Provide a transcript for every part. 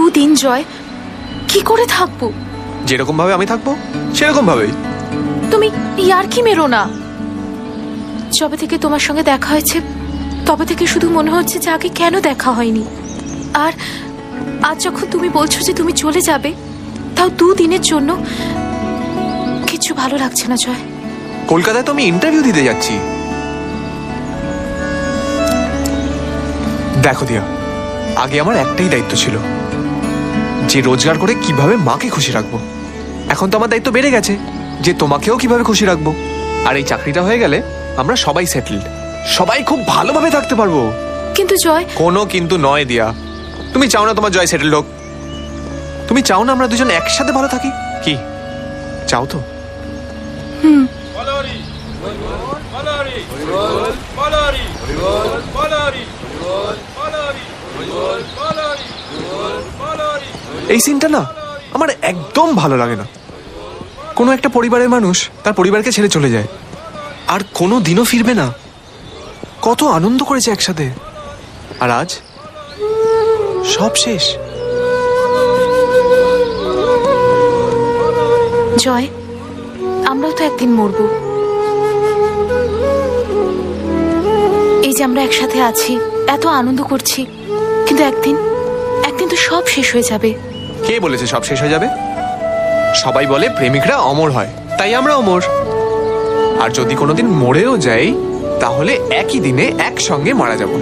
2 দিন জয়, কি করে থাকবো? যেরকম ভাবে আমি থাকবো সেরকম ভাবেই। তুমি ইয়ার কি মেরো না। যবে থেকে তোমার সঙ্গে দেখা হয়েছে তবে থেকে শুধু মনে হচ্ছে যে আগে কেন দেখা হয়নি। আর আজ যখন তুমি বলছো যে তুমি চলে যাবে, তাও 2 দিনের জন্য, কিছু ভালো লাগছে না জয়। কলকাতায় তো আমি ইন্টারভিউ দিতে যাচ্ছি। দেখো দিয়া, আগে আমার একটাই দায়িত্ব ছিল, যে রোজগার করে কিভাবে মাকে খুশি রাখবো। এখন তো আমার দায়িত্ব বেড়ে গেছে যে তোমাকেও কিভাবে খুশি রাখবো। আর এই চাকরিটা হয়ে গেলে আমরা সবাই সেটেলড, সবাই খুব ভালোভাবে থাকতে পারবো। কিন্তু জয়, কোনো কিন্তু নয় দিয়া। তুমি চাও না তোমার জয় সেটেলড হোক? তুমি চাও না আমরা দুজন একসাথে ভালো থাকি? কি চাও তো? এই সিনটা না আমার একদম ভালো লাগে না। কোনো একটা পরিবারের মানুষ তার পরিবারকে ছেড়ে চলে যায় আর কোনো দিনও ফিরবে না। কত আনন্দ করেছে একসাথে, আর আজ সব শেষ। জয়, আমরাও তো একদিন মরবো। এই যে আমরা একসাথে আছি, এত আনন্দ করছি, কিন্তু একদিন তো সব শেষ হয়ে যাবে। কে বলেছে সব শেষ হয়ে যাবে? সবাই বলে প্রেমিকরা অমর হয়, তাই আমরা অমর। আর যদি কোনোদিন মরেও যাই তাহলে একই দিনে একসঙ্গে মারা যাব।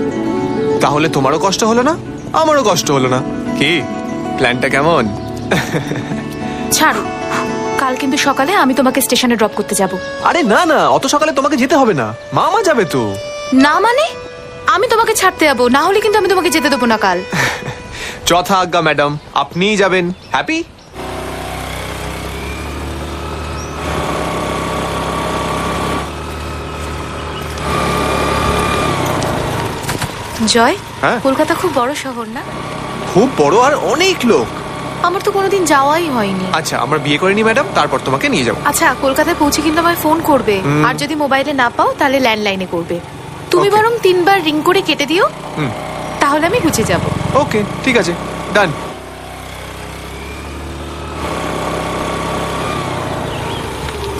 তাহলে তোমারও কষ্ট হলো না, আমারও কষ্ট হলো না। কি প্ল্যানটা কেমন? ছাড়ো, কাল কিন্তু সকালে আমি তোমাকে স্টেশনে ড্রপ করতে যাব। আরে না না, অত সকালে তোমাকে যেতে হবে না, মামা যাবে তো। না মানে? আমি তোমাকে ছাড়তে যাবো, না হলে কিন্তু আমি তোমাকে যেতে দেবো না কাল। যথা আজ্ঞা ম্যাডাম, আপনিই যাবেন। হ্যাপি? জয়, হ্যাঁ? কলকাতা খুব বড় শহর না? খুব বড়, আর অনেক লোক। আমার তো কোনোদিন যাওয়াই হয়নি। আচ্ছা, আমরা বিয়ে করে নি ম্যাডাম, তারপর তোমাকে নিয়ে যাবো। আচ্ছা, কলকাতায় পৌঁছে কিন্তু আমায় ফোন করবে, আর যদি মোবাইলে না পাও তাহলে ল্যান্ডলাইনে করবে। তুমি বরং 3বার রিং করে কেটে দিও, তাহলে আমি বুঝে যাব। ওকে, ঠিক আছে, ডান।